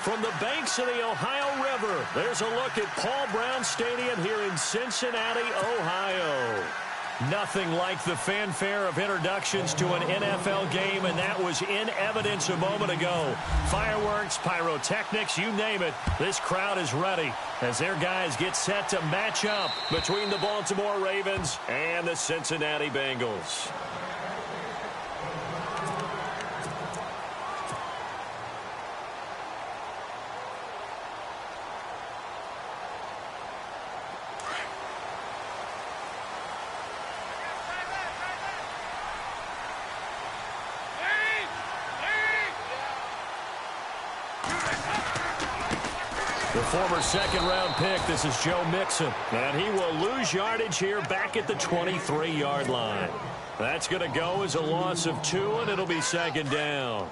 From the banks of the Ohio River, there's a look at Paul Brown Stadium here in Cincinnati, Ohio. Nothing like the fanfare of introductions to an NFL game, and that was in evidence a moment ago. Fireworks, pyrotechnics, you name it. This crowd is ready as their guys get set to match up between the Baltimore Ravens and the Cincinnati Bengals. The former second-round pick, this is Joe Mixon. And he will lose yardage here back at the 23-yard line. That's going to go as a loss of 2, and it'll be second down.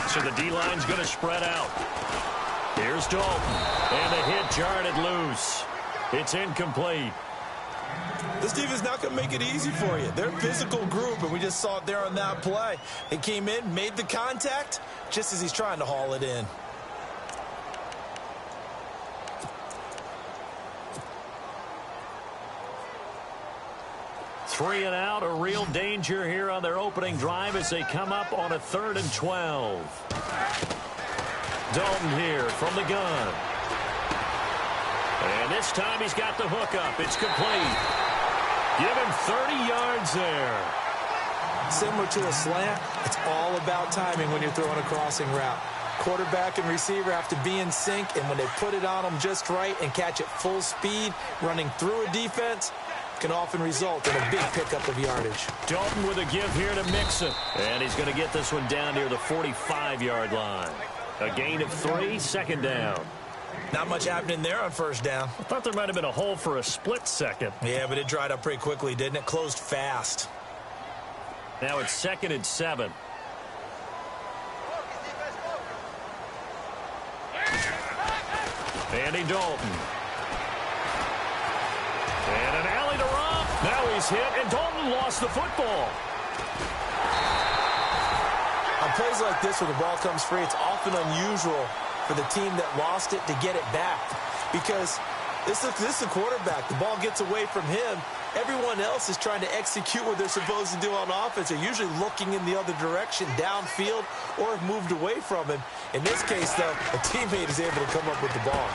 So the D-line's going to spread out. Here's Dalton. And the hit jarred loose. It's incomplete. This defense is not going to make it easy for you. They're a physical group, and we just saw it there on that play. They came in, made the contact, just as he's trying to haul it in. Three and out, a real danger here on their opening drive as they come up on a 3rd and 12. Dalton here from the gun. And this time he's got the hook up. It's complete. Give him 30 yards there. Similar to a slant, it's all about timing when you're throwing a crossing route. Quarterback and receiver have to be in sync, and when they put it on them just right and catch it full speed, running through a defense can often result in a big pickup of yardage. Dalton with a give here to Mixon. And he's going to get this one down near the 45-yard line. A gain of 3, second down. Not much happening there on first down. I thought there might have been a hole for a split second. Yeah, but it dried up pretty quickly, didn't it? Closed fast. Now it's 2nd and 7. Andy Dalton. And an alley to Rob. Now he's hit, and Dalton lost the football. On plays like this where the ball comes free, it's often unusual for the team that lost it to get it back, because this is the quarterback. The ball gets away from him. Everyone else is trying to execute what they're supposed to do on offense. They're usually looking in the other direction, downfield, or have moved away from him. In this case, though, a teammate is able to come up with the ball.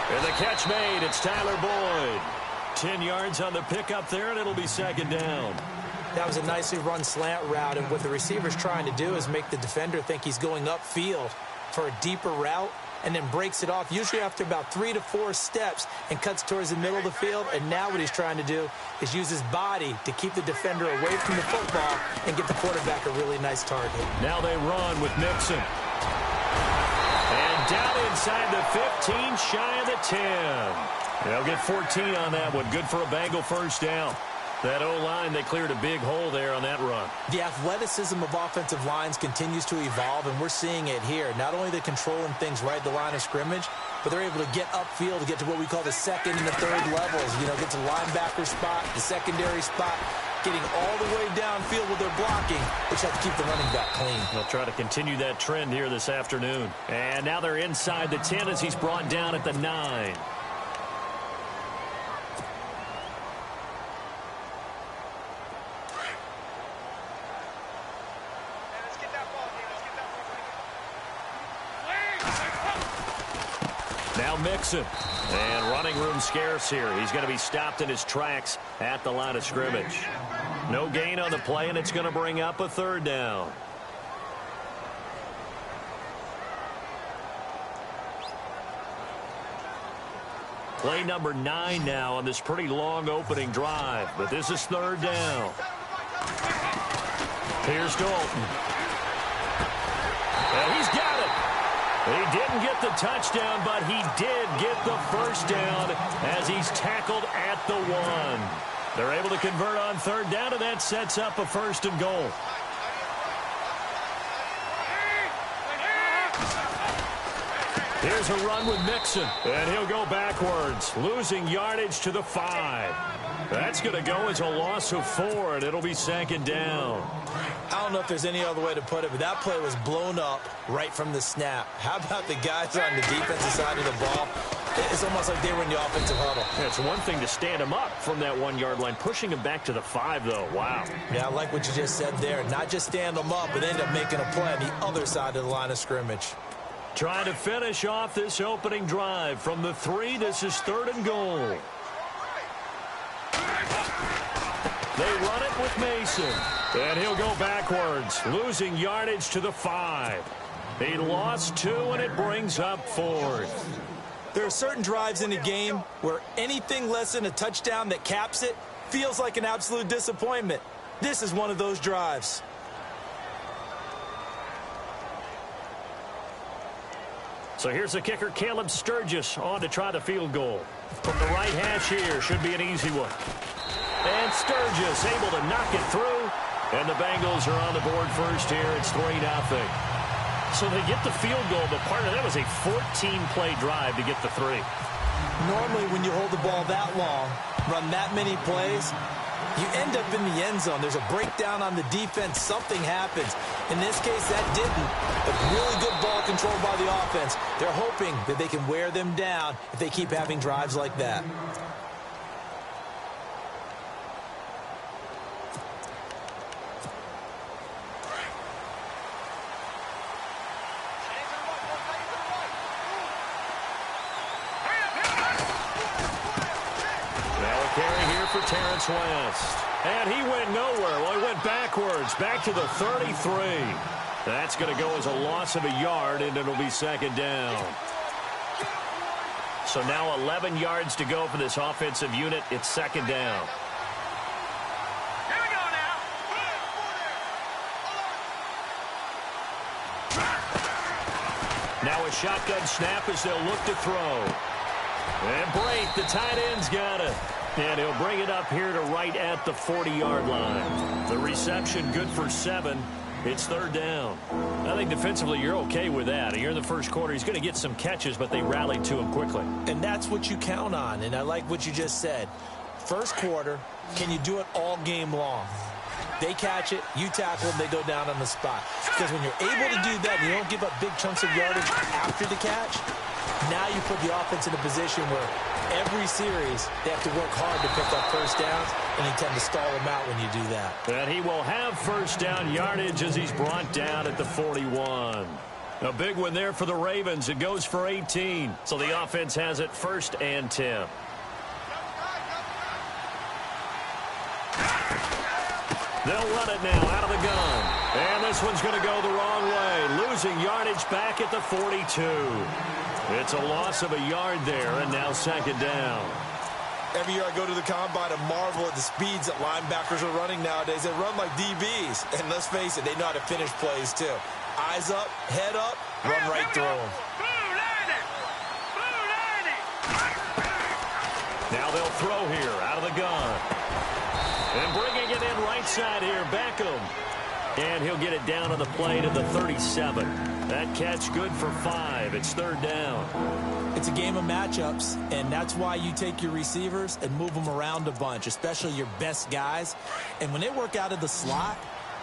And the catch made. It's Tyler Boyd. 10 yards on the pickup there, and it'll be second down. That was a nicely run slant route, and what the receiver's trying to do is make the defender think he's going upfield for a deeper route, and then breaks it off, usually after about 3 to 4 steps, and cuts towards the middle of the field. And now what he's trying to do is use his body to keep the defender away from the football and get the quarterback a really nice target. Now they run with Mixon. And down inside the 15, shy of the 10. They'll get 14 on that one. Good for a Bengal first down. That O-line, they cleared a big hole there on that run. The athleticism of offensive lines continues to evolve, and we're seeing it here. Not only are they controlling things right at the line of scrimmage, but they're able to get upfield to get to what we call the 2nd and the 3rd levels. You know, get to the linebacker spot, the secondary spot, getting all the way downfield with their blocking, which have to keep the running back clean. They'll try to continue that trend here this afternoon. And now they're inside the 10 as he's brought down at the 9. Now Mixon. And running room scarce here. He's going to be stopped in his tracks at the line of scrimmage. No gain on the play, and it's going to bring up a 3rd down. Play number 9 now on this pretty long opening drive. But this is 3rd down. Here's Dalton. And he's got it. He didn't get the touchdown, but he did get the first down as he's tackled at the 1. They're able to convert on 3rd down, and that sets up a 1st and goal. Here's a run with Mixon, and he'll go backwards, losing yardage to the 5. That's going to go as a loss of 4, and it'll be second down. I don't know if there's any other way to put it, but that play was blown up right from the snap. How about the guys on the defensive side of the ball? It's almost like they were in the offensive huddle. Yeah, it's one thing to stand them up from that 1-yard line. Pushing them back to the 5, though. Wow. Yeah, I like what you just said there. Not just stand them up, but end up making a play on the other side of the line of scrimmage. Trying to finish off this opening drive from the 3. This is 3rd and goal. They run it with Mason. And he'll go backwards, losing yardage to the 5. He lost 2, and it brings up 4th. There are certain drives in a game where anything less than a touchdown that caps it feels like an absolute disappointment. This is one of those drives. So here's the kicker, Caleb Sturgis, on to try the field goal. From the right hash here, should be an easy one. And Sturgis able to knock it through. And the Bengals are on the board first here. It's 3-0. So they get the field goal, but part of that was a 14-play drive to get the 3. Normally, when you hold the ball that long, run that many plays, you end up in the end zone. There's a breakdown on the defense. Something happens. In this case, that didn't. But really good ball control by the offense. They're hoping that they can wear them down if they keep having drives like that. Terrence West. And he went nowhere. Well, he went backwards, back to the 33. That's going to go as a loss of a yard, and it'll be second down. So now 11 yards to go for this offensive unit. It's second down. Here we go now. Now a shotgun snap as they'll look to throw. And Brate, the tight end's got it. And he'll bring it up here to right at the 40-yard line. The reception good for 7. It's third down. I think defensively you're okay with that. Here in the first quarter, he's going to get some catches, but they rallied to him quickly. And that's what you count on, and I like what you just said. First quarter, can you do it all game long? They catch it, you tackle them, they go down on the spot. Because when you're able to do that and you don't give up big chunks of yardage after the catch, now you put the offense in a position where every series they have to work hard to pick up first downs, and you tend to stall them out when you do that. And he will have first down yardage as he's brought down at the 41. A big one there for the Ravens. It goes for 18. So the offense has it 1st and 10. They'll run it now out of the gun. And this one's going to go the wrong way. Losing yardage back at the 42. It's a loss of a yard there, and now second down. Every year I go to the combine and marvel at the speeds that linebackers are running nowadays. They run like DBs. And let's face it, they know how to finish plays too. Eyes up, head up, run right through them. Now they'll throw here out of the gun. And bringing it in right side here, Beckham. And he'll get it down on the play to the 37. That catch good for 5. It's third down. It's a game of matchups, and that's why you take your receivers and move them around a bunch, especially your best guys. And when they work out of the slot,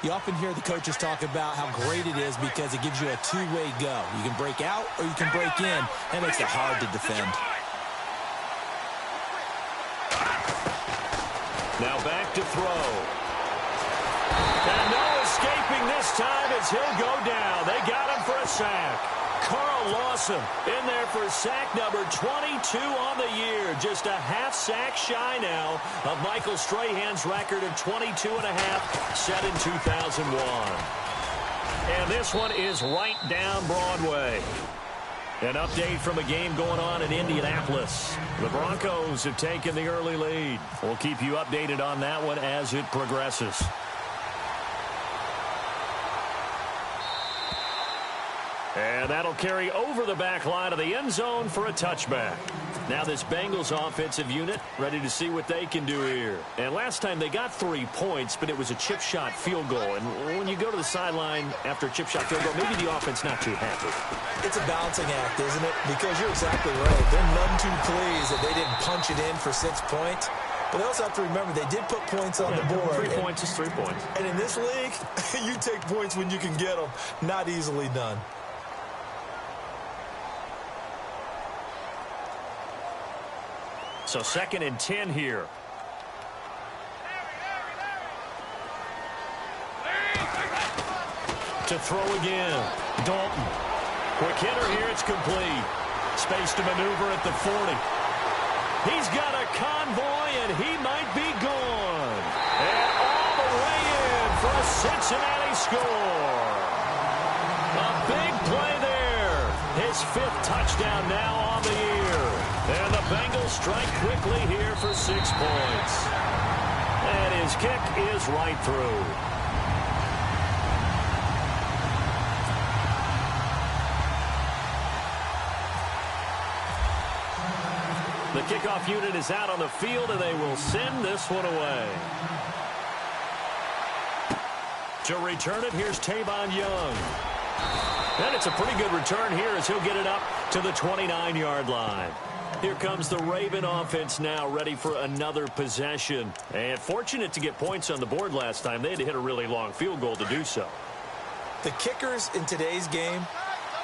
you often hear the coaches talk about how great it is because it gives you a two-way go. You can break out or you can break in. That makes it hard to defend. Now back to throw. And no escaping this time as he'll go down. They got him for a sack. Carl Lawson in there for sack number 22 on the year. Just a half sack shy now of Michael Strahan's record of 22 and a half set in 2001. And this one is right down Broadway. An update from a game going on in Indianapolis. The Broncos have taken the early lead. We'll keep you updated on that one as it progresses. And that'll carry over the back line of the end zone for a touchback. Now this Bengals offensive unit ready to see what they can do here. And last time they got 3 points, but it was a chip shot field goal. And when you go to the sideline after a chip shot field goal, maybe the offense not too happy. It's a balancing act, isn't it? Because you're exactly right. They're none too pleased that they didn't punch it in for 6 points. But they also have to remember they did put points on the board. 3 points is 3 points. And in this league, you take points when you can get them. Not easily done. So 2nd and 10 here. To throw again. Dalton. Quick hitter here. It's complete. Space to maneuver at the 40. He's got a convoy, and he might be gone. And all the way in for a Cincinnati score. A big play there. His 5th touchdown now on the year. And the Bengals strike quickly here for 6 points. And his kick is right through. The kickoff unit is out on the field, and they will send this one away. To return it, here's Tavon Young. And it's a pretty good return here as he'll get it up to the 29-yard line. Here comes the Raven offense now, ready for another possession. And fortunate to get points on the board last time. They had to hit a really long field goal to do so. The kickers in today's game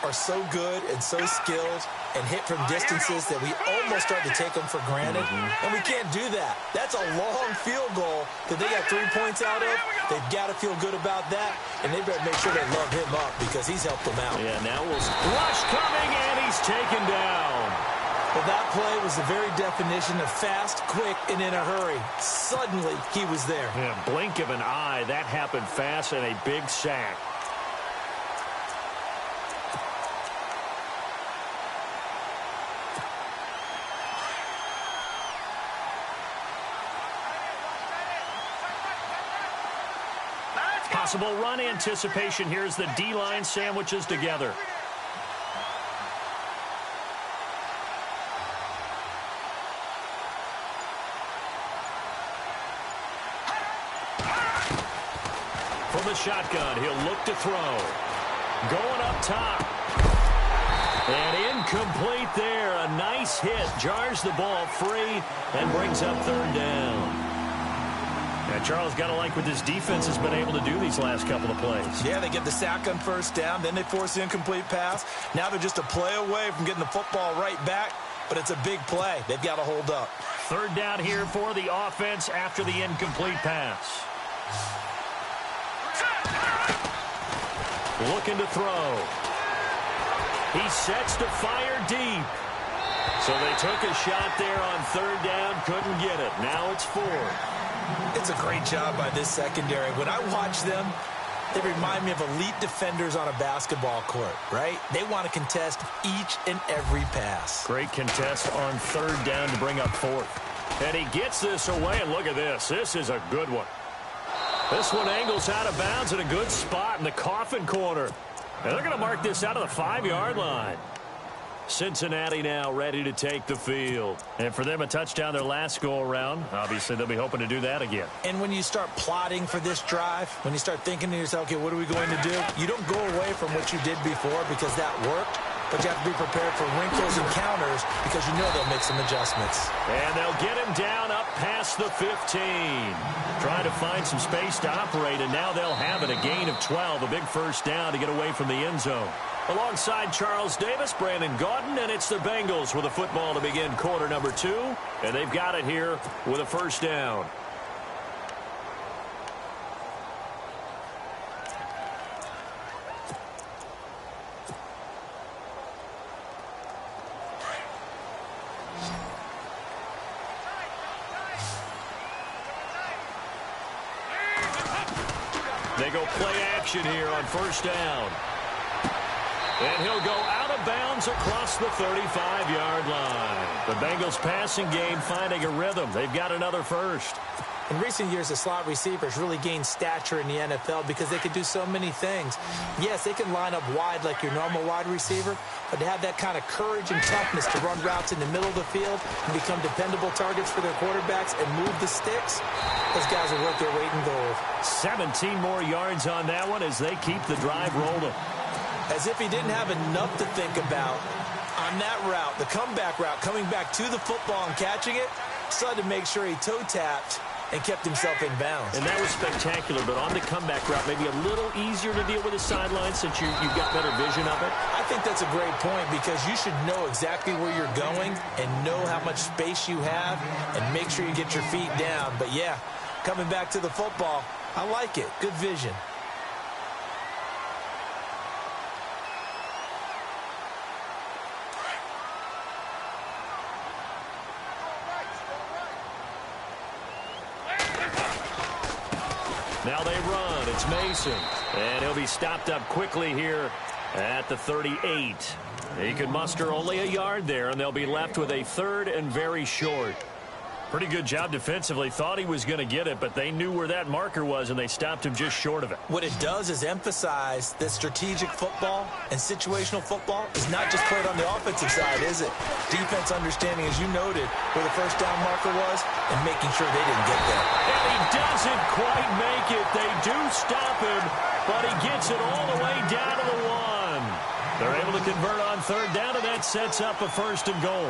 are so good and so skilled and hit from distances that we almost start to take them for granted. And we can't do that. That's a long field goal that they got 3 points out of. They've got to feel good about that, and they better make sure they love him up because he's helped them out. Yeah, now we'll rush coming, and he's taken down. Well, that play was the very definition of fast, quick, and in a hurry. Suddenly, he was there. Yeah, blink of an eye. That happened fast and a big sack. Possible run anticipation. Here's the D-line sandwiches together. From the shotgun, he'll look to throw. Going up top. And incomplete there. A nice hit. Jars the ball free and brings up 3rd down. Yeah, Charles, got to like what this defense has been able to do these last couple of plays. Yeah, they get the sack on 1st down, then they force the incomplete pass. Now they're just a play away from getting the football right back, but it's a big play. They've got to hold up. 3rd down here for the offense after the incomplete pass. Looking to throw. He sets to fire deep. So they took a shot there on 3rd down, couldn't get it. Now it's 4th. It's a great job by this secondary. When I watch them, they remind me of elite defenders on a basketball court, right? They want to contest each and every pass. Great contest on 3rd down to bring up 4th. And he gets this away, and look at this. This is a good one. This one angles out of bounds at a good spot in the coffin corner. And they're going to mark this out of the 5-yard line. Cincinnati now ready to take the field. And for them, a touchdown their last go-around. Obviously, they'll be hoping to do that again. And when you start plotting for this drive, when you start thinking to yourself, okay, what are we going to do? You don't go away from what you did before because that worked. But you have to be prepared for wrinkles and counters because you know they'll make some adjustments. And they'll get him down up past the 15. Trying to find some space to operate, and now they'll have it. A gain of 12, a big 1st down to get away from the end zone. Alongside Charles Davis, Brandon Gaudin, and it's the Bengals with a football to begin quarter number 2. And they've got it here with a 1st down. They go play action here on 1st down. And he'll go out of bounds across the 35-yard line. The Bengals passing game finding a rhythm. They've got another 1st. In recent years, the slot receivers really gained stature in the NFL because they could do so many things. Yes, they can line up wide like your normal wide receiver, but to have that kind of courage and toughness to run routes in the middle of the field and become dependable targets for their quarterbacks and move the sticks, those guys are worth their weight in gold. 17 more yards on that one as they keep the drive rolling. As if he didn't have enough to think about on that route, the comeback route, coming back to the football and catching it, Still had to make sure he toe-tapped and kept himself in bounds. And that was spectacular, but on the comeback route, maybe a little easier to deal with the sideline since you've got better vision of it. I think that's a great point because you should know exactly where you're going and know how much space you have and make sure you get your feet down. But, yeah, coming back to the football, I like it. Good vision. Now they run. It's Mason. And he'll be stopped up quickly here at the 38. He could muster only a yard there, and they'll be left with a third and very short. Pretty good job defensively. Thought he was going to get it, but they knew where that marker was, and they stopped him just short of it. What it does is emphasize that strategic football and situational football is not just played on the offensive side, is it? Defense understanding, as you noted, where the first down marker was and making sure they didn't get there. And he doesn't quite make it. They do stop him, but he gets it all the way down to the 1. They're able to convert on third down, and that sets up a first and goal.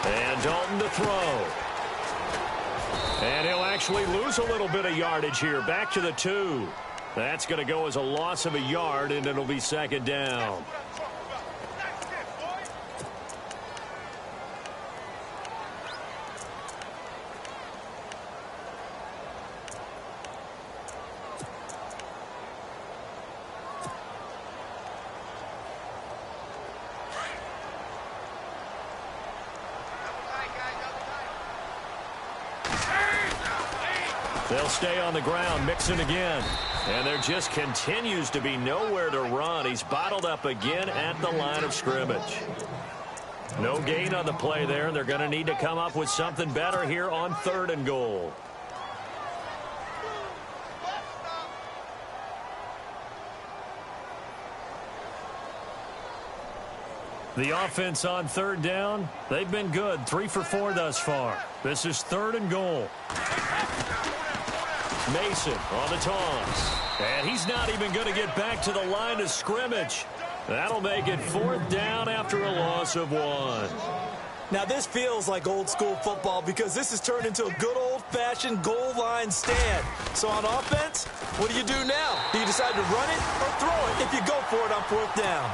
And Dalton to throw. And he'll actually lose a little bit of yardage here. Back to the 2. That's going to go as a loss of a yard, and it'll be second down. They'll stay on the ground, Mixon again. And there just continues to be nowhere to run. He's bottled up again at the line of scrimmage. No gain on the play there, and they're going to need to come up with something better here on third and goal. The offense on third down, they've been good. 3 for 4 thus far. This is third and goal. Mason on the toss. And he's not even going to get back to the line of scrimmage. That'll make it fourth down after a loss of 1. Now, this feels like old-school football because this has turned into a good old-fashioned goal line stand. So on offense, what do you do now? Do you decide to run it or throw it if you go for it on fourth down?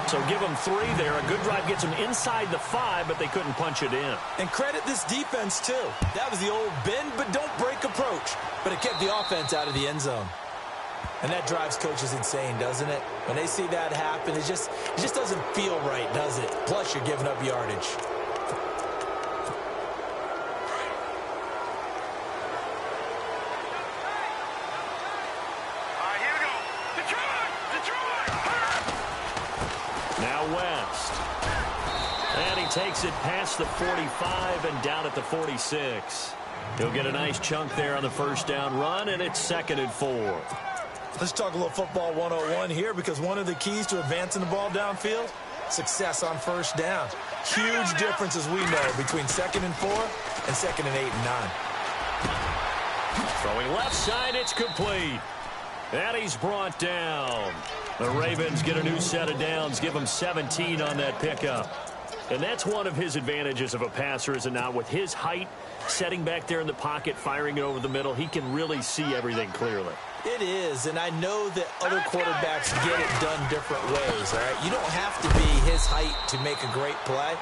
So give them 3 there. A good drive gets them inside the 5, but they couldn't punch it in. And credit this defense, too. That was the old bend but don't break approach. But it kept the offense out of the end zone. And that drives coaches insane, doesn't it? When they see that happen, it just doesn't feel right, does it? Plus, you're giving up yardage. West. And he takes it past the 45 and down at the 46. He'll get a nice chunk there on the first down run, and it's second and 4. Let's talk a little football 101 here because one of the keys to advancing the ball downfield, success on first down. Huge difference, as we know, between second and 4 and second and 8 and 9. Throwing left side, it's complete. And he's brought down. The Ravens get a new set of downs, give him 17 on that pickup. And that's one of his advantages of a passer, is it not? With his height, setting back there in the pocket, firing it over the middle, he can really see everything clearly. It is, and I know that other quarterbacks get it done different ways, all right? You don't have to be his height to make a great play.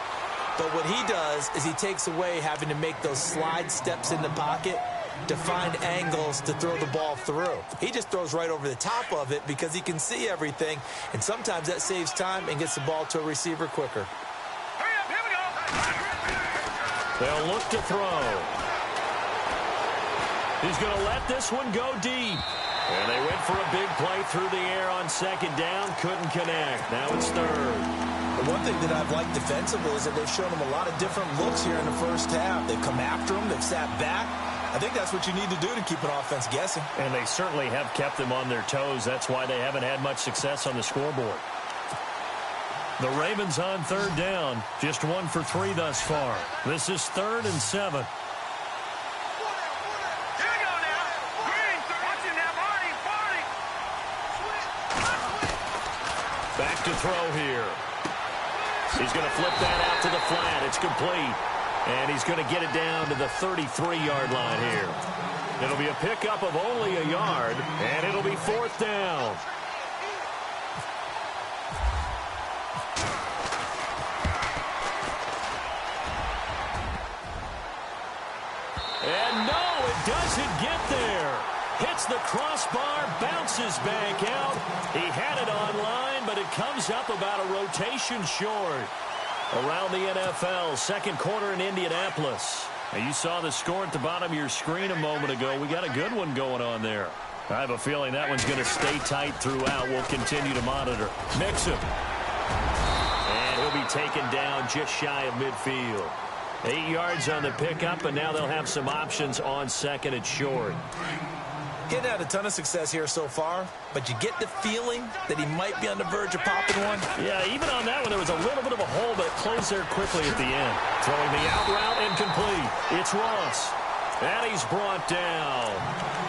But what he does is he takes away having to make those slide steps in the pocket to find angles to throw the ball through. He just throws right over the top of it because he can see everything, and sometimes that saves time and gets the ball to a receiver quicker. Hurry up, here we go. They'll look to throw. He's going to let this one go deep. And they went for a big play through the air on second down. Couldn't connect. Now it's third. The one thing that I've liked defensively is that they've shown him a lot of different looks here in the first half. They've come after him. They've sat back. I think that's what you need to do to keep an offense guessing. And they certainly have kept them on their toes. That's why they haven't had much success on the scoreboard. The Ravens on third down. Just 1 for 3 thus far. This is 3rd and 7. Here we go now. Green, watching that party. look to throw here. He's going to flip that out to the flat. It's complete. And he's going to get it down to the 33-yard line here. It'll be a pickup of only a yard, and it'll be 4th down. And no, it doesn't get there. Hits the crossbar, bounces back out. He had it online, but it comes up about a rotation short. Around the NFL, second quarter in Indianapolis. Now, you saw the score at the bottom of your screen a moment ago. We got a good one going on there. I have a feeling that one's going to stay tight throughout. We'll continue to monitor. Mixon. And he'll be taken down just shy of midfield. 8 yards on the pickup, and now they'll have some options on second and short. Getting out a ton of success here so far, but you get the feeling that he might be on the verge of popping one. Yeah, even on that one, there was a little bit of a hole, but it closed there quickly at the end. Throwing the out route incomplete. It's Ross. And he's brought down.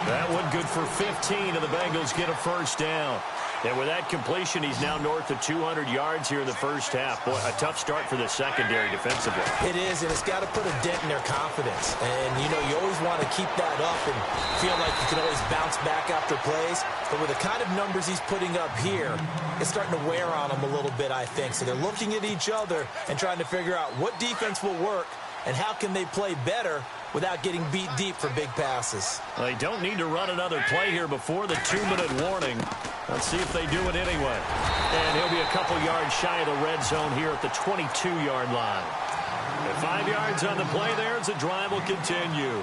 That one good for 15, and the Bengals get a first down. And with that completion, he's now north of 200 yards here in the first half. Boy, a tough start for the secondary defensively. It is, and it's got to put a dent in their confidence. And, you know, you always want to keep that up and feel like you can always bounce back after plays. But with the kind of numbers he's putting up here, it's starting to wear on them a little bit, I think. So they're looking at each other and trying to figure out what defense will work and how can they play better without getting beat deep for big passes. Well, they don't need to run another play here before the 2-minute warning. Let's see if they do it anyway. And he'll be a couple yards shy of the red zone here at the 22-yard line. And 5 yards on the play there as the drive will continue.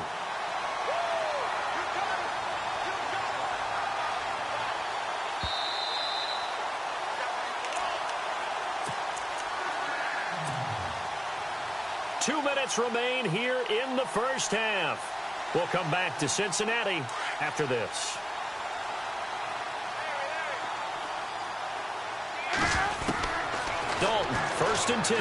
Two minutes remain here in the first half. We'll come back to Cincinnati after this. Dalton, 1st and 10.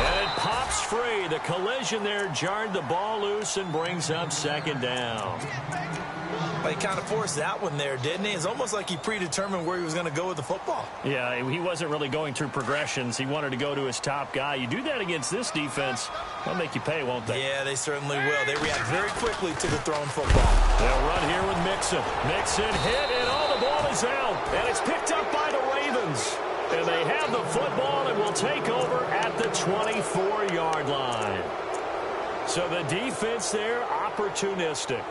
And it pops free. The collision there jarred the ball loose and brings up 2nd down. Well, he kind of forced that one there, didn't he? It's almost like he predetermined where he was going to go with the football. Yeah, he wasn't really going through progressions. He wanted to go to his top guy. You do that against this defense, they'll make you pay, won't they? Yeah, they certainly will. They react very quickly to the thrown football. They'll run here with Mixon. Mixon hit, and all the ball is out. And it's picked up by the Ravens. And they have the football and will take over at the 24-yard line. So the defense there, opportunistic.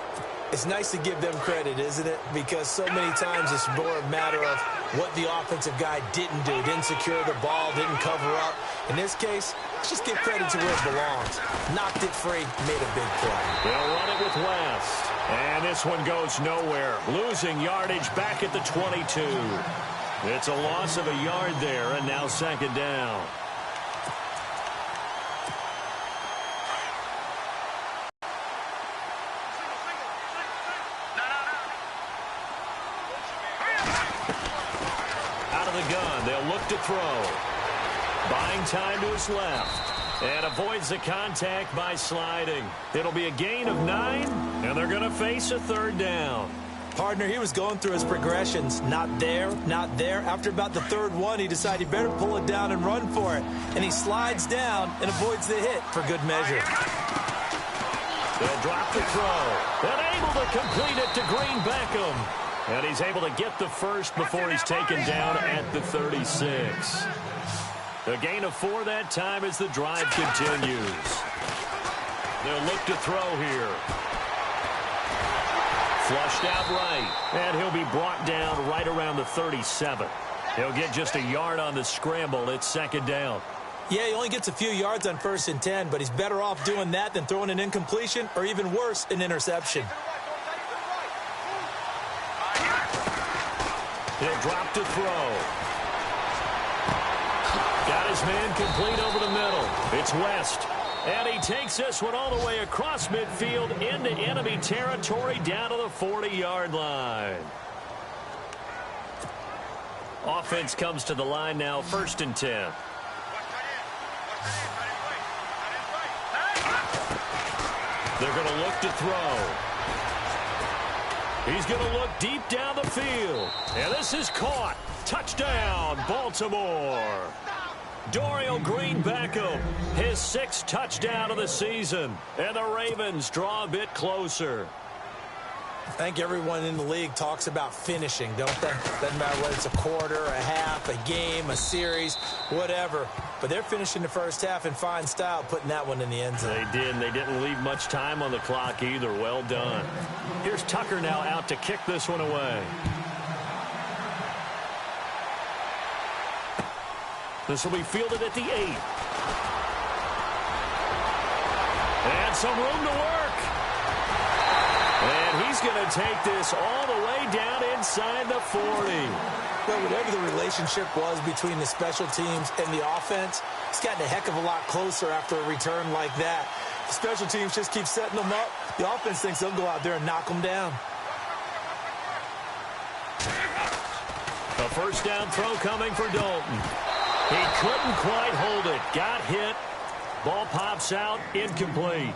It's nice to give them credit, isn't it? Because so many times it's more a matter of what the offensive guy didn't do. Didn't secure the ball, didn't cover up. In this case, let's just give credit to where it belongs. Knocked it free, made a big play. They'll run it with West. And this one goes nowhere. Losing yardage back at the 22. It's a loss of a yard there, and now 2nd down. Gun. They'll look to throw. Buying time to his left. And avoids the contact by sliding. It'll be a gain of 9, and they're going to face a 3rd down. Partner, he was going through his progressions. Not there, not there. After about the 3rd one, he decided he better pull it down and run for it. And he slides down and avoids the hit for good measure. They'll drop the throw. And able to complete it to Green Beckham. And he's able to get the first before he's taken down at the 36. A gain of 4 that time as the drive continues. They'll look to throw here. Flushed out right. And he'll be brought down right around the 37. He'll get just a yard on the scramble. It's 2nd down. Yeah, he only gets a few yards on 1st and 10, but he's better off doing that than throwing an incompletion or even worse, an interception. He'll drop to throw. Got his man complete over the middle. It's West. And he takes this one all the way across midfield into enemy territory down to the 40-yard line. Offense comes to the line now, 1st and 10. They're going to look to throw. He's going to look deep down the field. And this is caught. Touchdown, Baltimore. Dorial Green Beckham, his 6th touchdown of the season. And the Ravens draw a bit closer. I think everyone in the league talks about finishing, don't they? Doesn't matter whether it's a quarter, a half, a game, a series, whatever. But they're finishing the first half in fine style, putting that one in the end zone. They did, and they didn't leave much time on the clock either. Well done. Here's Tucker now out to kick this one away. This will be fielded at the 8. And some room to work. And he's going to take this all the way down inside the 40. Well, whatever the relationship was between the special teams and the offense, it's gotten a heck of a lot closer after a return like that. The special teams just keep setting them up. The offense thinks they'll go out there and knock them down. A first down throw coming for Dalton. He couldn't quite hold it. Got hit. Ball pops out. Incomplete.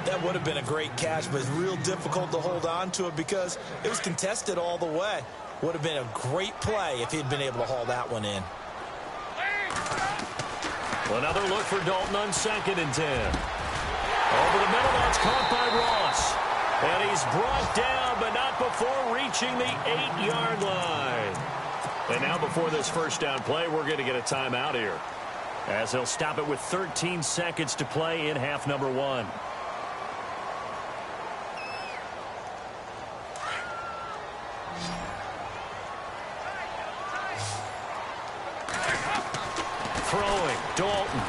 That would have been a great catch, but it's real difficult to hold on to it because it was contested all the way. Would have been a great play if he'd been able to haul that one in. Another look for Dalton on 2nd and 10. Over the middle, that's caught by Ross. And he's brought down, but not before reaching the 8-yard line. And now before this first down play, we're going to get a timeout here, as they'll stop it with 13 seconds to play in half number 1. Throwing, Dalton.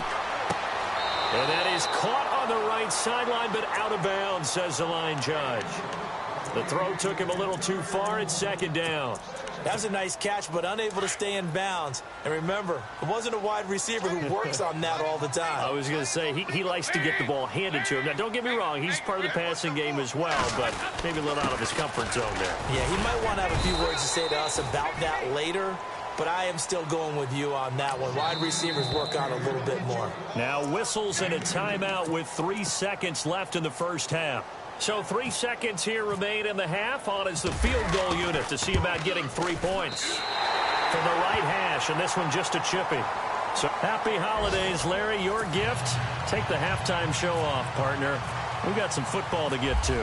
And that is caught on the right sideline, but out of bounds, says the line judge. The throw took him a little too far. It's 2nd down. That was a nice catch, but unable to stay in bounds. And remember, it wasn't a wide receiver who works on that all the time. I was going to say, he likes to get the ball handed to him. Now, don't get me wrong, he's part of the passing game as well, but maybe a little out of his comfort zone there. Yeah, he might want to have a few words to say to us about that later, but I am still going with you on that one. Wide receivers work on a little bit more. Now whistles and a timeout with 3 seconds left in the first half. So 3 seconds here remain in the half. On is the field goal unit to see about getting 3 points from the right hash, and this one just a chippy. So happy holidays, Larry. Your gift. Take the halftime show off, partner. We've got some football to get to.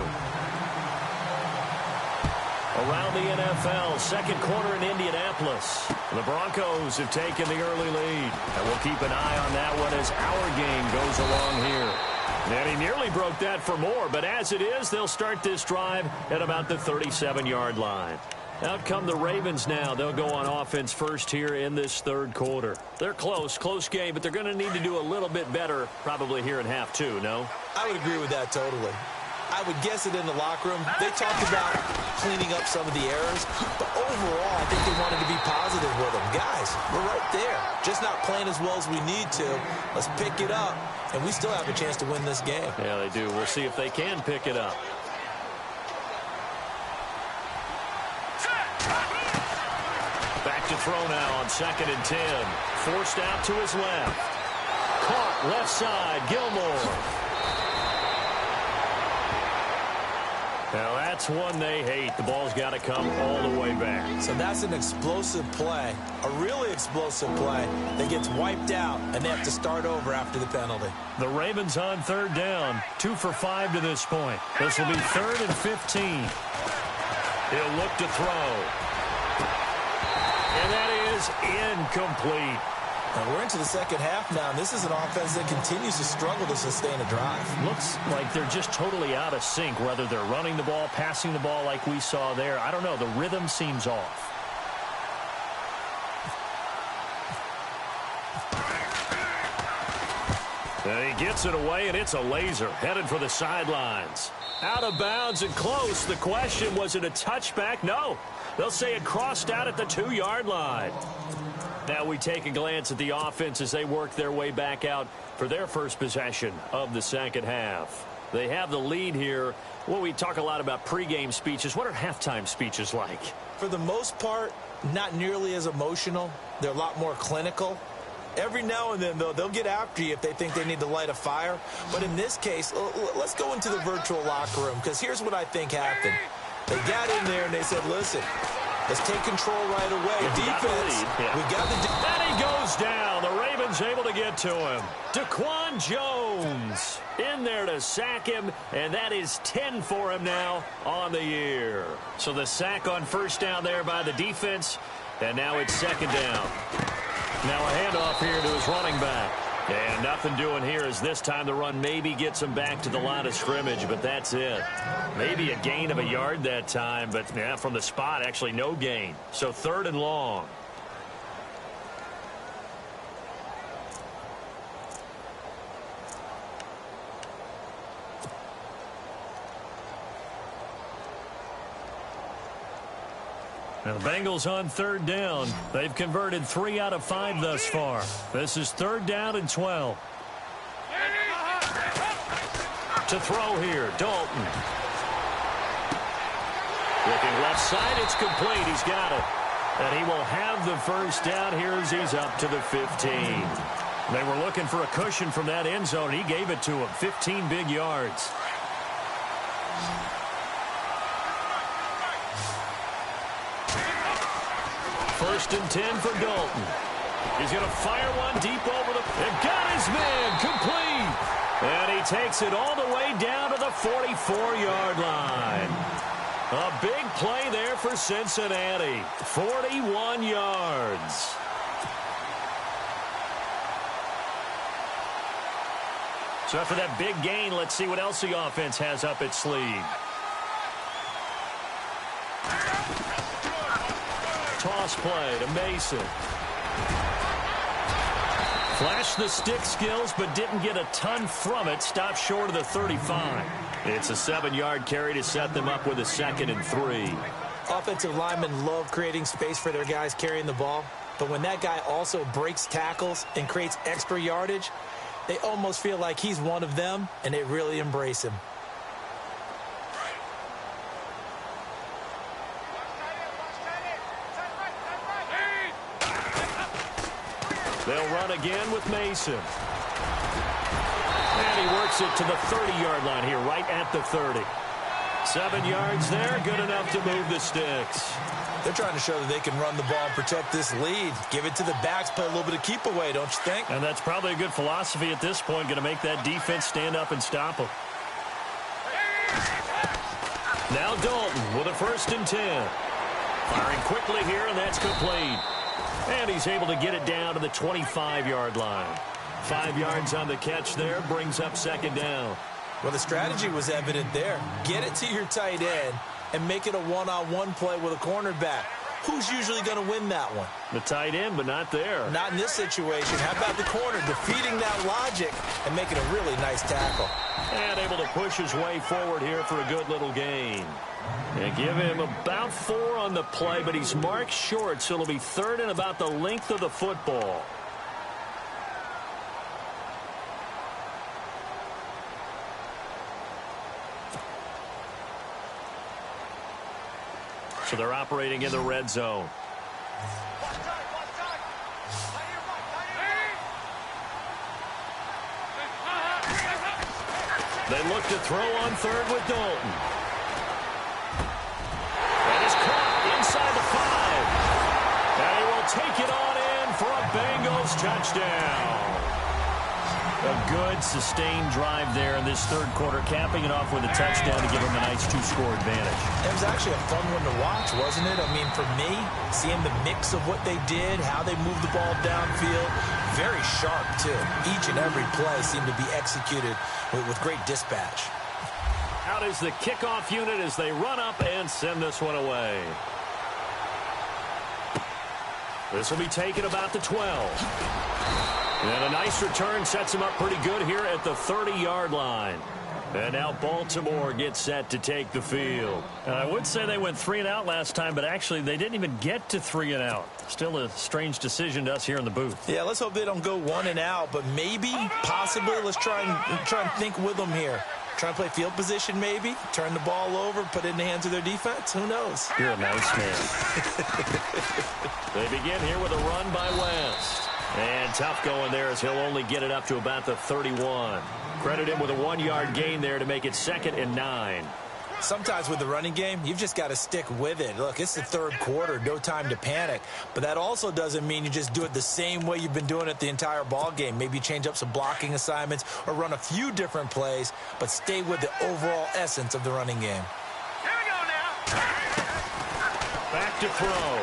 Around the NFL, second quarter in Indianapolis. The Broncos have taken the early lead, and we'll keep an eye on that one as our game goes along here. And he nearly broke that for more, but as it is, they'll start this drive at about the 37-yard line. Out come the Ravens now. They'll go on offense first here in this third quarter. They're close game, but they're going to need to do a little bit better probably here in half 2, no? I would agree with that totally. I would guess it in the locker room. They talked about cleaning up some of the errors, but overall, I think they wanted to be positive with them. Guys, we're right there. Just not playing as well as we need to. Let's pick it up, and we still have a chance to win this game. Yeah, they do. We'll see if they can pick it up. Back to throw now on 2nd and 10. Forced out to his left. Caught left side, Gilmore. Now that's one they hate. The ball's got to come all the way back. So that's an explosive play, a really explosive play that gets wiped out, and they have to start over after the penalty. The Ravens on 3rd down, 2 for 5 to this point. This will be 3rd and 15. He'll look to throw. And that is incomplete. And we're into the second half now, and this is an offense that continues to struggle to sustain a drive. Looks like they're just totally out of sync, whether they're running the ball, passing the ball like we saw there. I don't know. The rhythm seems off. And he gets it away, and it's a laser headed for the sidelines. Out of bounds and close. The question, was it a touchback? No. They'll say it crossed out at the 2-yard line. Now we take a glance at the offense as they work their way back out for their first possession of the second half. They have the lead here. Well, we talk a lot about pregame speeches. What are halftime speeches like? For the most part, not nearly as emotional. They're a lot more clinical. Every now and then, though, they'll get after you if they think they need to light a fire. But in this case, let's go into the virtual locker room, because here's what I think happened. They got in there and they said, listen, let's take control right away. Defense, we got the... And he goes down. The Ravens able to get to him. Daquan Jones in there to sack him, and that is 10 for him now on the year. So the sack on first down there by the defense, and now it's second down. Now a handoff here to his running back. And nothing doing here as this time the run maybe gets him back to the line of scrimmage, but that's it. Maybe a gain of a yard that time, but yeah, from the spot, actually no gain. So third and long. Now the Bengals on third down. They've converted 3 out of 5 thus far. This is third down and 12. To throw here, Dalton. Looking left side, it's complete. He's got it. And he will have the first down here as he's up to the 15. They were looking for a cushion from that end zone. He gave it to him. 15 big yards. First and 10 for Dalton. He's going to fire one deep over the... They've got his man complete. And he takes it all the way down to the 44-yard line. A big play there for Cincinnati. 41 yards. So after that big gain, let's see what else the offense has up its sleeve. Toss play to Mason. Flashed the stick skills, but didn't get a ton from it. Stopped short of the 35. It's a 7-yard carry to set them up with a 2nd and 3. Offensive linemen love creating space for their guys carrying the ball. But when that guy also breaks tackles and creates extra yardage, they almost feel like he's one of them, and they really embrace him. They'll run again with Mason. And he works it to the 30-yard line here, right at the 30. 7 yards there, good enough to move the sticks. They're trying to show that they can run the ball and protect this lead. Give it to the backs, play a little bit of keep away, don't you think? And that's probably a good philosophy at this point, going to make that defense stand up and stop them. Now Dalton with a 1st and 10. Firing quickly here, and that's complete. And he's able to get it down to the 25-yard line. 5 yards on the catch there, brings up 2nd down. Well, the strategy was evident there. Get it to your tight end and make it a one-on-one play with a cornerback. Who's usually going to win that one? The tight end, but not there. Not in this situation. How about the corner defeating that logic and making a really nice tackle? And able to push his way forward here for a good little gain. And give him about 4 on the play, but he's marked short, so it'll be 3rd and about the length of the football. So they're operating in the red zone. They look to throw on 3rd with Dalton. That is caught inside the 5. And he will take it on in for a Bengals touchdown. A good, sustained drive there in this 3rd quarter, capping it off with a touchdown to give them a nice 2-score advantage. It was actually a fun one to watch, wasn't it? I mean, for me, seeing the mix of what they did, how they moved the ball downfield, very sharp, too. Each and every play seemed to be executed with great dispatch. Out is the kickoff unit as they run up and send this one away. This will be taken about the 12. And a nice return sets him up pretty good here at the 30-yard line. And now Baltimore gets set to take the field. And I would say they went 3 and out last time, but actually they didn't even get to 3 and out. Still a strange decision to us here in the booth. Yeah, let's hope they don't go 1 and out, but maybe, possibly, let's try and think with them here. Try and play field position maybe, turn the ball over, put it in the hands of their defense. Who knows? You're a nice man. They begin here with a run by West. And tough going there as he'll only get it up to about the 31. Credit him with a 1-yard gain there to make it 2nd and 9. Sometimes with the running game, you've just got to stick with it. Look, it's the third quarter, no time to panic. But that also doesn't mean you just do it the same way you've been doing it the entire ball game. Maybe change up some blocking assignments or run a few different plays, but stay with the overall essence of the running game. Here we go now. Back to throw.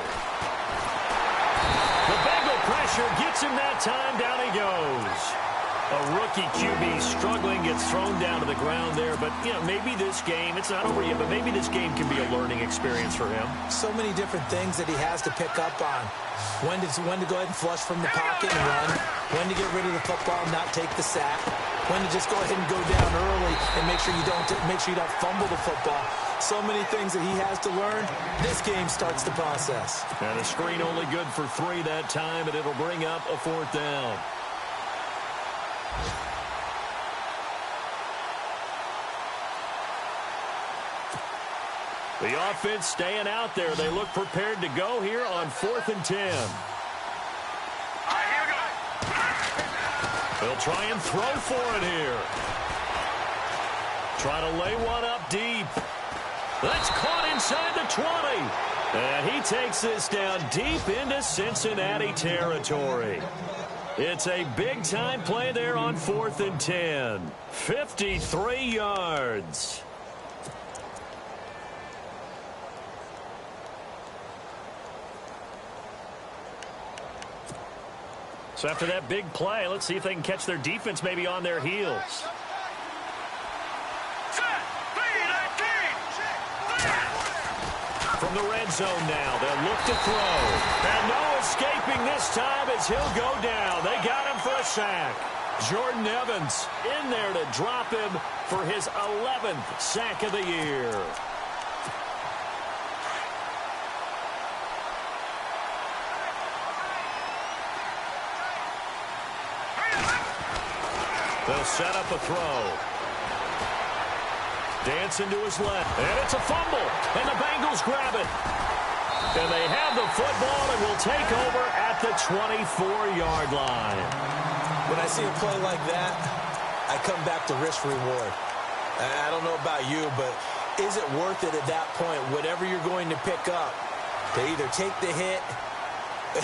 The Bengal pressure gets him that time. Down he goes. A rookie QB struggling, gets thrown down to the ground there. But, you know, maybe this game, it's not over yet, but maybe this game can be a learning experience for him. So many different things that he has to pick up on. When to go ahead and flush from the pocket and run. When to get rid of the football and not take the sack. When to just go ahead and go down early and make sure you don't fumble the football. So many things that he has to learn. This game starts the process. And a screen only good for 3 that time, and it'll bring up a 4th down. The offense staying out there. They look prepared to go here on 4th and 10. All right, here we go. They'll try and throw for it here. Try to lay one up deep. That's caught inside the 20. And he takes this down deep into Cincinnati territory. It's a big-time play there on 4th and 10. 53 yards. So after that big play, let's see if they can catch their defense maybe on their heels. From the red zone now, they'll look to throw. And no escaping this time as he'll go down. They got him for a sack. Jordan Evans in there to drop him for his 11th sack of the year. They'll set up a throw. Dancing to his left. And it's a fumble. And the Bengals grab it. And they have the football and will take over at the 24-yard line. When I see a play like that, I come back to risk reward. I don't know about you, but is it worth it at that point, whatever you're going to pick up, to either take the hit,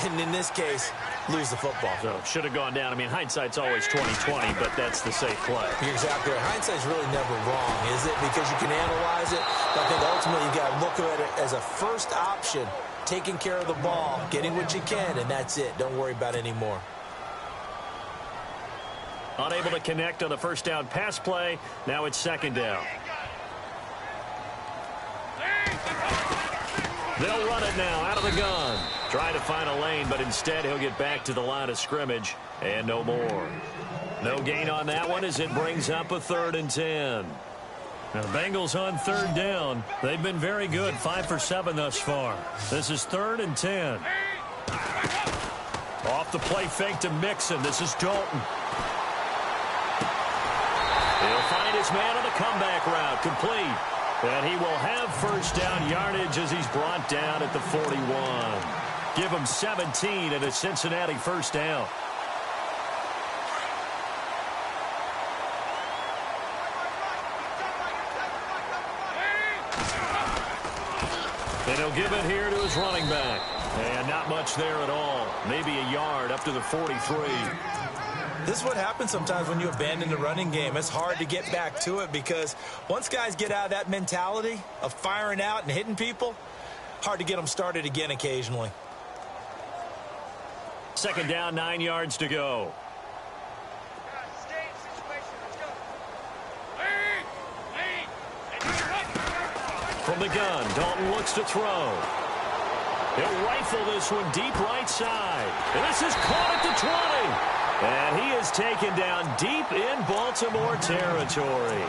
and in this case, lose the football? So should have gone down. I mean, hindsight's always 20/20, but that's the safe play. You're exactly right. Hindsight's really never wrong, is it? Because you can analyze it, but I think ultimately you got to look at it as a first option, taking care of the ball, getting what you can, and that's it. Don't worry about it anymore. Unable to connect on the first down pass play. Now it's 2nd down. They'll run it now out of the gun. Try to find a lane, but instead he'll get back to the line of scrimmage and no more. No gain on that one as it brings up a 3rd and 10. Now the Bengals on 3rd down. They've been very good, 5 for 7 thus far. This is 3rd and 10. Off the play fake to Mixon. This is Dalton. He'll find his man on the comeback route, complete. And he will have first down yardage as he's brought down at the 41. Give him 17 and a Cincinnati first down. And he'll give it here to his running back. And not much there at all. Maybe a yard up to the 43. This is what happens sometimes when you abandon the running game. It's hard to get back to it because once guys get out of that mentality of firing out and hitting people, hard to get them started again occasionally. 2nd down, 9 yards to go. From the gun, Dalton looks to throw. He'll rifle this one deep right side. And this is caught at the 20. And he is taken down deep in Baltimore territory.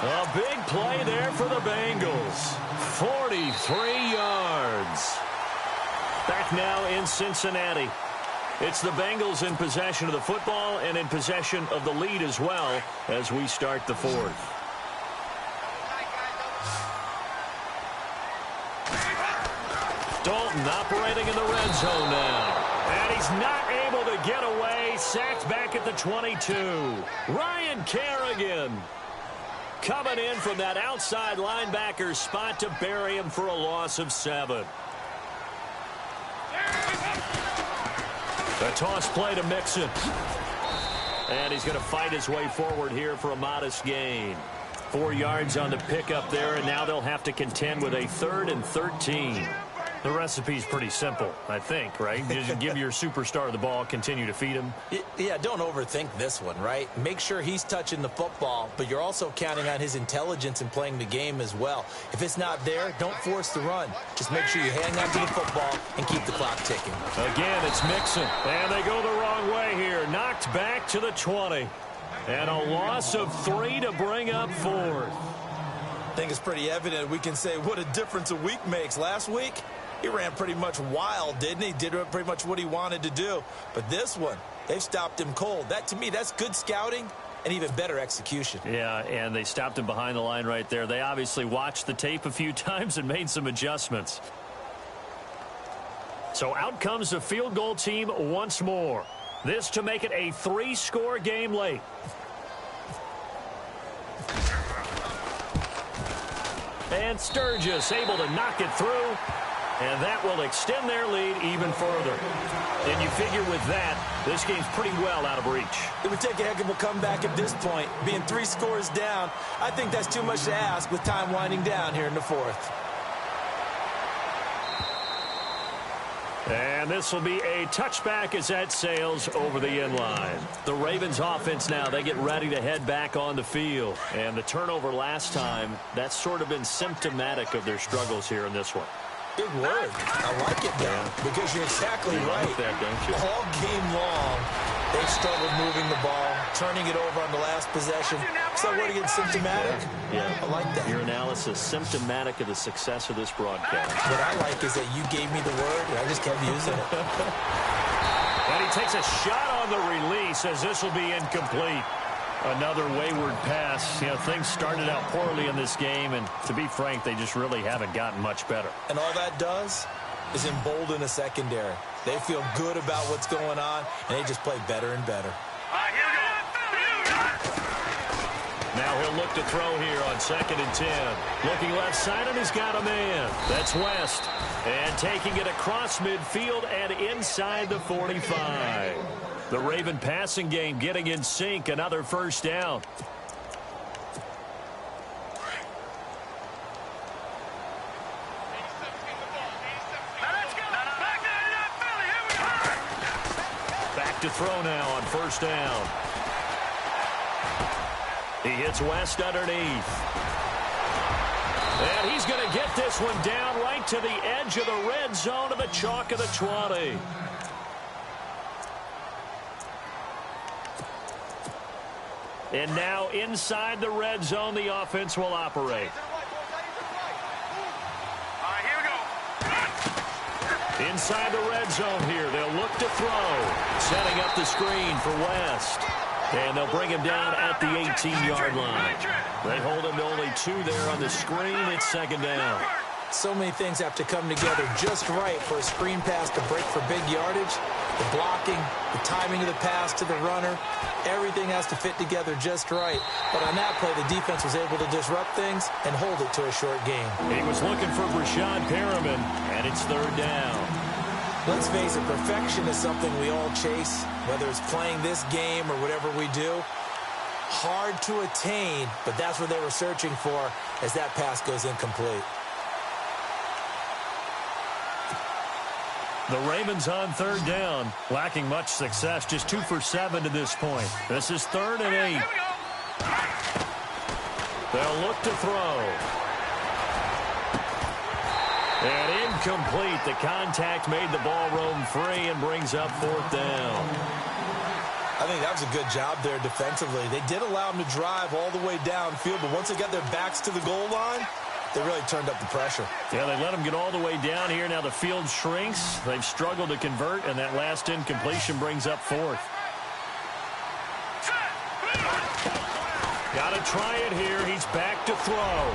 A big play there for the Bengals. 43 yards. Back now in Cincinnati. It's the Bengals in possession of the football and in possession of the lead as well as we start the 4th. Dalton operating in the red zone now. And he's not able to get away. Sacked back at the 22. Ryan Kerrigan. Coming in from that outside linebacker spot to bury him for a loss of 7. The toss play to Mixon. And he's going to fight his way forward here for a modest gain. 4 yards on the pickup there, and now they'll have to contend with a 3rd and 13. The recipe's pretty simple, I think, right? Just give your superstar the ball, continue to feed him. Yeah, don't overthink this one, right? Make sure he's touching the football, but you're also counting on his intelligence in playing the game as well. If it's not there, don't force the run. Just make sure you hang on to the football and keep the clock ticking. Again, it's Mixon, and they go the wrong way here. Knocked back to the 20. And a loss of 3 to bring up 4th. I think it's pretty evident we can say what a difference a week makes. Last week, he ran pretty much wild, didn't he? Did pretty much what he wanted to do. But this one, they've stopped him cold. That, to me, that's good scouting and even better execution. Yeah, and they stopped him behind the line right there. They obviously watched the tape a few times and made some adjustments. So out comes the field goal team once more. This to make it a 3-score game late. And Sturgis able to knock it through. And that will extend their lead even further. And you figure with that, this game's pretty well out of reach. It would take a heck of a comeback at this point. Being 3 scores down, I think that's too much to ask with time winding down here in the 4th. And this will be a touchback as that sails over the end line. The Ravens offense now, they get ready to head back on the field. And the turnover last time, that's sort of been symptomatic of their struggles here in this one. Big word. I like it now because you're exactly right. Like that, don't you? All game long, they've struggled moving the ball, turning it over on the last possession. So what again, symptomatic? Yeah. I like that. Your analysis, symptomatic of the success of this broadcast. What I like is that you gave me the word, and I just kept using it. And he takes a shot on the release as this will be incomplete. Another wayward pass. You know, things started out poorly in this game, and to be frank, they just really haven't gotten much better. And all that does is embolden a secondary. They feel good about what's going on, and they just play better and better. Now he'll look to throw here on 2nd and 10. Looking left side, and he's got a man. That's West. And taking it across midfield and inside the 45. The Raven passing game getting in sync. Another first down. Back to throw now on 1st down. He hits West underneath. And he's going to get this one down right to the edge of the red zone of the chalk of the 20. And now inside the red zone, the offense will operate. Inside the red zone here, they'll look to throw. Setting up the screen for West. And they'll bring him down at the 18-yard line. They hold him to only 2 there on the screen. It's 2nd down. So many things have to come together just right for a screen pass to break for big yardage. The blocking, the timing of the pass to the runner, everything has to fit together just right. But on that play, the defense was able to disrupt things and hold it to a short game. He was looking for Brashad Perriman, and it's 3rd down. Let's face it, perfection is something we all chase, whether it's playing this game or whatever we do. Hard to attain, but that's what they were searching for as that pass goes incomplete. The Ravens on 3rd down, lacking much success, just 2 for 7 to this point. This is 3rd and 8. They'll look to throw. And incomplete. The contact made the ball roam free and brings up 4th down. I think that was a good job there defensively. They did allow them to drive all the way downfield, but once they got their backs to the goal line, they really turned up the pressure. Yeah, they let them get all the way down here. Now the field shrinks. They've struggled to convert, and that last incompletion brings up 4th. Got to try it here. He's back to throw.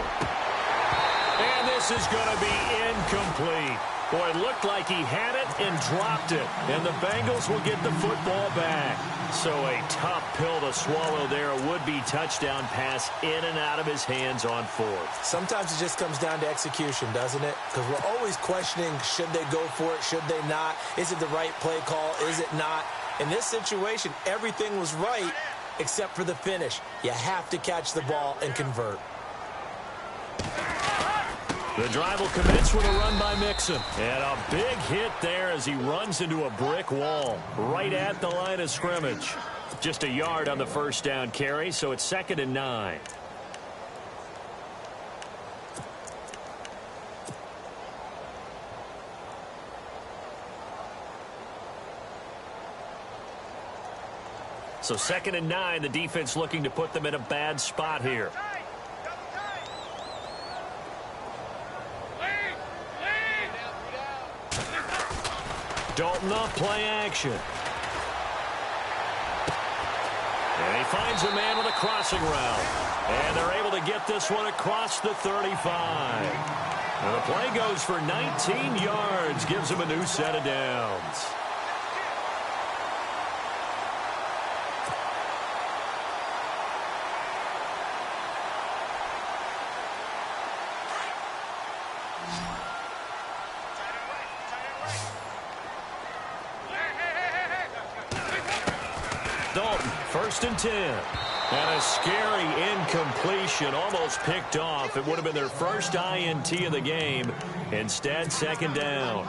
And this is going to be incomplete. Boy, it looked like he had it and dropped it. And the Bengals will get the football back. So a tough pill to swallow there. A would-be touchdown pass in and out of his hands on fourth. Sometimes it just comes down to execution, doesn't it? Because we're always questioning, should they go for it, should they not? Is it the right play call, is it not? In this situation, everything was right except for the finish. You have to catch the ball and convert. The drive will commence with a run by Mixon. And a big hit there as he runs into a brick wall right at the line of scrimmage. Just a yard on the first down carry, so it's 2nd and 9. So 2nd and 9, the defense looking to put them in a bad spot here. Dalton off play action. And he finds a man with a crossing route. And they're able to get this one across the 35. And the play goes for 19 yards. Gives him a new set of downs. Dalton, 1st and 10. And a scary incompletion, almost picked off. It would have been their first INT of the game. Instead, 2nd down.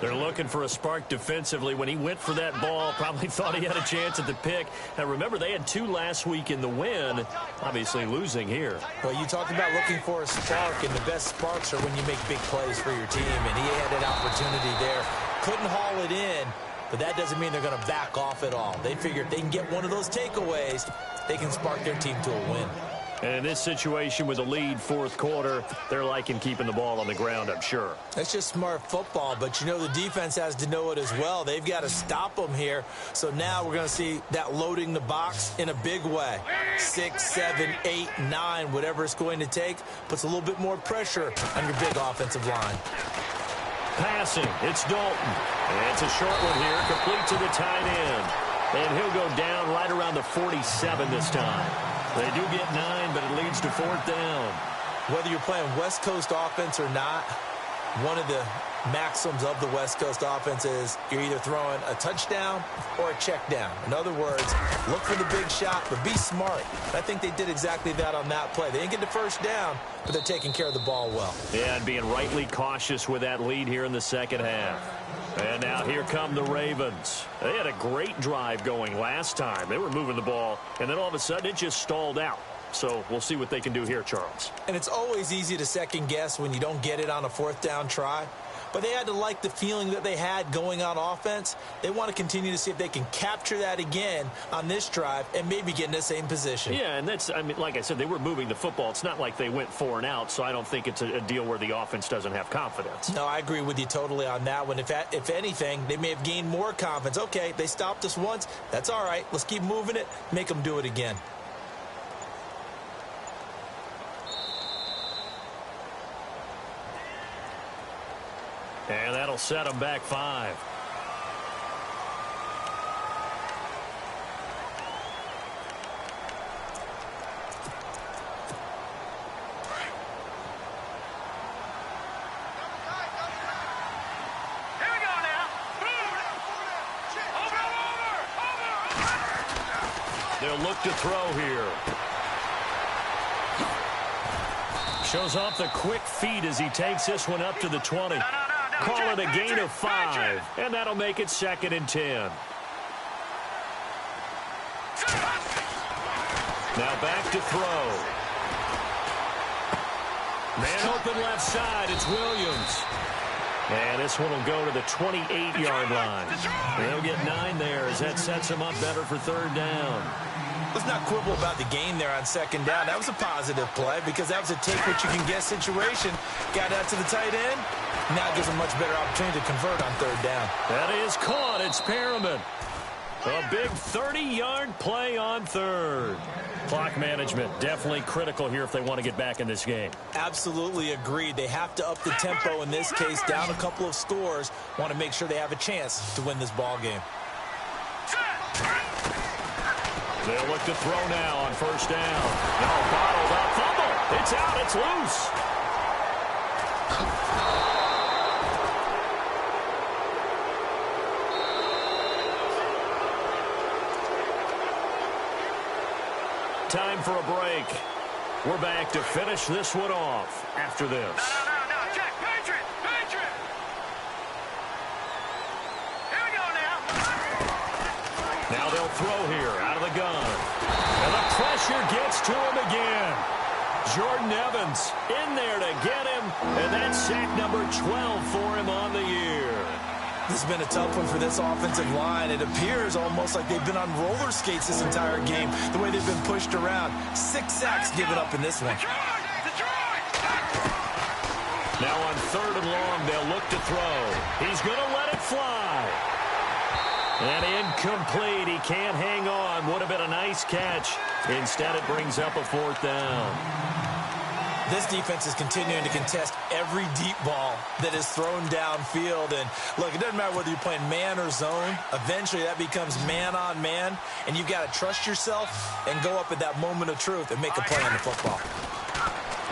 They're looking for a spark defensively. When he went for that ball, probably thought he had a chance at the pick. Now, remember, they had 2 last week in the win. Obviously losing here. Well, you talked about looking for a spark, and the best sparks are when you make big plays for your team, and he had an opportunity there. Couldn't haul it in. But that doesn't mean they're going to back off at all. They figure if they can get one of those takeaways, they can spark their team to a win. And in this situation with a lead 4th quarter, they're liking keeping the ball on the ground, I'm sure. That's just smart football, but you know the defense has to know it as well. They've got to stop them here. So now we're going to see that loading the box in a big way. 6, 7, 8, 9, whatever it's going to take, puts a little bit more pressure on your big offensive line. Passing, it's Dalton. And it's a short one here, complete to the tight end. And he'll go down right around the 47 this time. They do get 9, but it leads to 4th down. Whether you're playing West Coast offense or not, one of the maxims of the West Coast offense is you're either throwing a touchdown or a check down. In other words, look for the big shot, but be smart. I think they did exactly that on that play. They didn't get the first down, but they're taking care of the ball well. Yeah, and being rightly cautious with that lead here in the 2nd half. And now here come the Ravens. They had a great drive going last time. They were moving the ball, and then all of a sudden it just stalled out. So we'll see what they can do here, Charles. And it's always easy to second guess when you don't get it on a 4th down try. But they had to like the feeling that they had going on offense. They want to continue to see if they can capture that again on this drive and maybe get in the same position. Yeah, and that's, I mean, like I said, they were moving the football. It's not like they went 4 and out, so I don't think it's a deal where the offense doesn't have confidence. No, I agree with you totally on that one. If anything, they may have gained more confidence. Okay, they stopped us once. That's all right. Let's keep moving it. Make them do it again. And that'll set them back 5. Here we go now. Over. They'll look to throw here. Shows off the quick feet as he takes this one up to the 20. Call it a gain of 5, and that'll make it 2nd and 10. Now back to throw. Man open left side, it's Williams. And this one will go to the 28-yard line. They'll get 9 there as that sets them up better for 3rd down. Let's not quibble about the gain there on 2nd down. That was a positive play because that was a take-what-you-can-get situation. Got out to the tight end. Now gives a much better opportunity to convert on 3rd down. That is caught. It's Perriman. A big 30-yard play on third. Clock management definitely critical here if they want to get back in this game. Absolutely agreed. They have to up the tempo in this case, down a couple of scores. Want to make sure they have a chance to win this ball game. They'll look to throw now on first down. No, bottled up. Fumble. It's out. It's loose. Time for a break. We're back to finish this one off after this. No. Check. Patriot. Here we go now. Now they'll throw here out of the gun. And the pressure gets to him again. Jordan Evans in there to get him. And that's sack number 12 for him on the year. This has been a tough one for this offensive line. It appears almost like they've been on roller skates this entire game, the way they've been pushed around. 6 sacks given up in this one. Now on third and long, they'll look to throw. He's going to let it fly. And incomplete. He can't hang on. Would have been a nice catch. Instead, it brings up a fourth down. This defense is continuing to contest every deep ball that is thrown downfield. And, look, it doesn't matter whether you're playing man or zone. Eventually, that becomes man-on-man, and you've got to trust yourself and go up at that moment of truth and make a play on the football.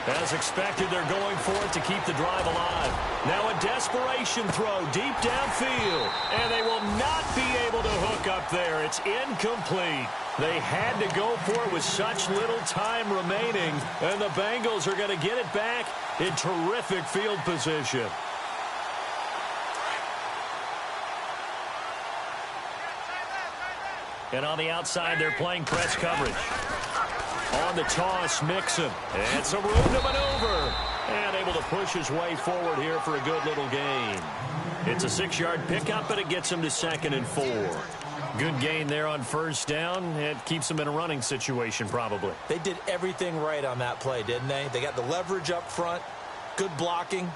As expected, they're going for it to keep the drive alive. Now a desperation throw deep downfield, and they will not be able to hook up there. It's incomplete. They had to go for it with such little time remaining, and the Bengals are going to get it back in terrific field position. And on the outside, they're playing press coverage. On the toss, Mixon. And some room to maneuver. And able to push his way forward here for a good little gain. It's a 6-yard pickup, but it gets him to 2nd and 4. Good gain there on first down. It keeps them in a running situation, probably. They did everything right on that play, didn't they? They got the leverage up front, good blocking,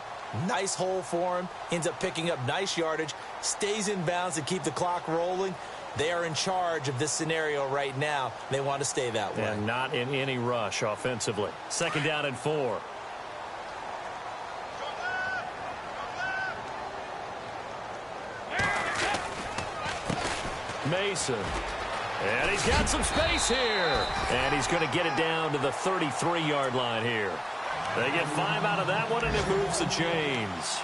nice hole for him, ends up picking up nice yardage, stays in bounds to keep the clock rolling. They are in charge of this scenario right now. They want to stay that way. And not in any rush offensively. 2nd down and 4. Mason. And he's got some space here. And he's going to get it down to the 33-yard line here. They get 5 out of that one, and it moves the chains.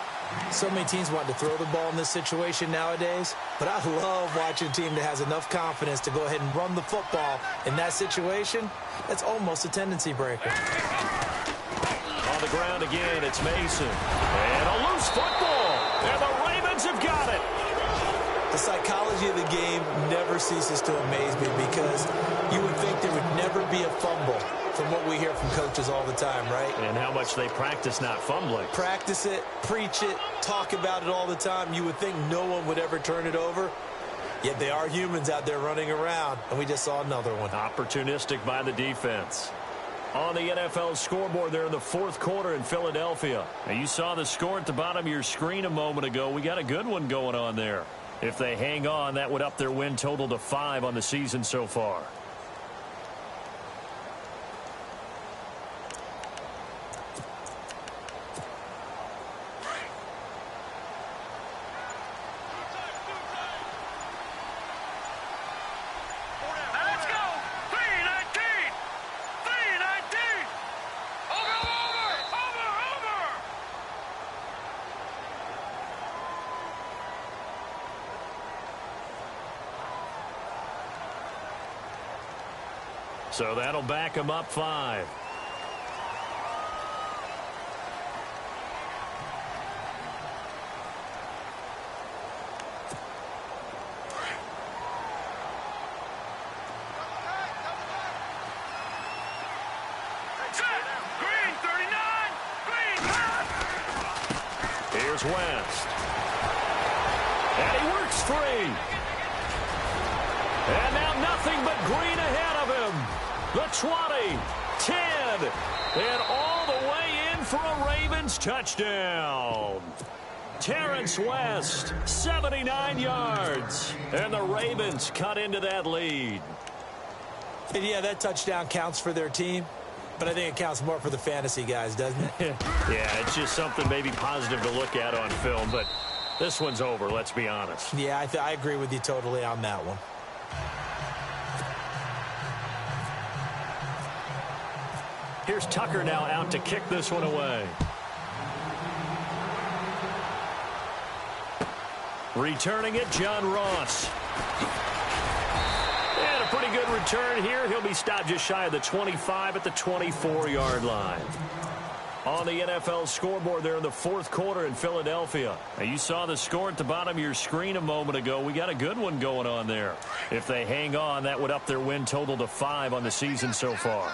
So many teams want to throw the ball in this situation nowadays, but I love watching a team that has enough confidence to go ahead and run the football in that situation. That's almost a tendency breaker. On the ground again, it's Mason. And a loose football. And the Ravens have got it. The psychology of the game never ceases to amaze me because you would think there would never be a fumble from what we hear from coaches all the time, right? And how much they practice not fumbling. Practice it, preach it, talk about it all the time. You would think no one would ever turn it over. Yet they are humans out there running around, and we just saw another one. Opportunistic by the defense. On the NFL scoreboard there in the 4th quarter in Philadelphia. Now you saw the score at the bottom of your screen a moment ago. We got a good one going on there. If they hang on, that would up their win total to 5 on the season so far. Let's go. 319. 319. Over. So that'll back them up 5. Green 39. Green. Here's West. And he works free. And now nothing but green ahead of him. The 20, 10, and all the way in for a Ravens touchdown. Terrence West, 79 yards. And the Ravens cut into that lead. And yeah, that touchdown counts for their team, but I think it counts more for the fantasy guys, doesn't it? Yeah, it's just something maybe positive to look at on film, but this one's over, let's be honest. Yeah, I agree with you totally on that one. Here's Tucker now out to kick this one away. Returning it, John Ross. And a pretty good return here. He'll be stopped just shy of the 25 at the 24-yard line. On the NFL scoreboard there in the fourth quarter in Philadelphia. Now, you saw the score at the bottom of your screen a moment ago. We got a good one going on there. If they hang on, that would up their win total to 5 on the season so far.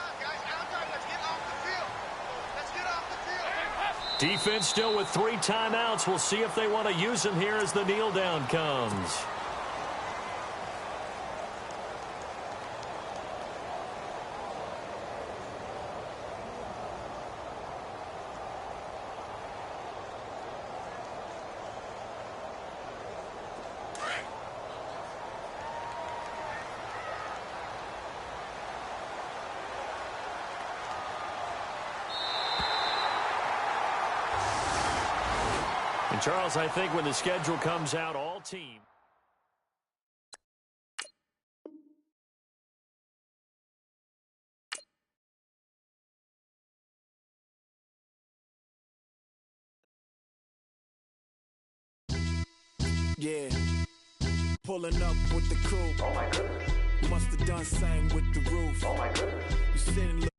Defense still with 3 timeouts. We'll see if they want to use them here as the kneel down comes. Charles, I think when the schedule comes out, all teams. Yeah, pulling up with the coupe. Oh my goodness. Must have done same with the roof. Oh my goodness. You sitting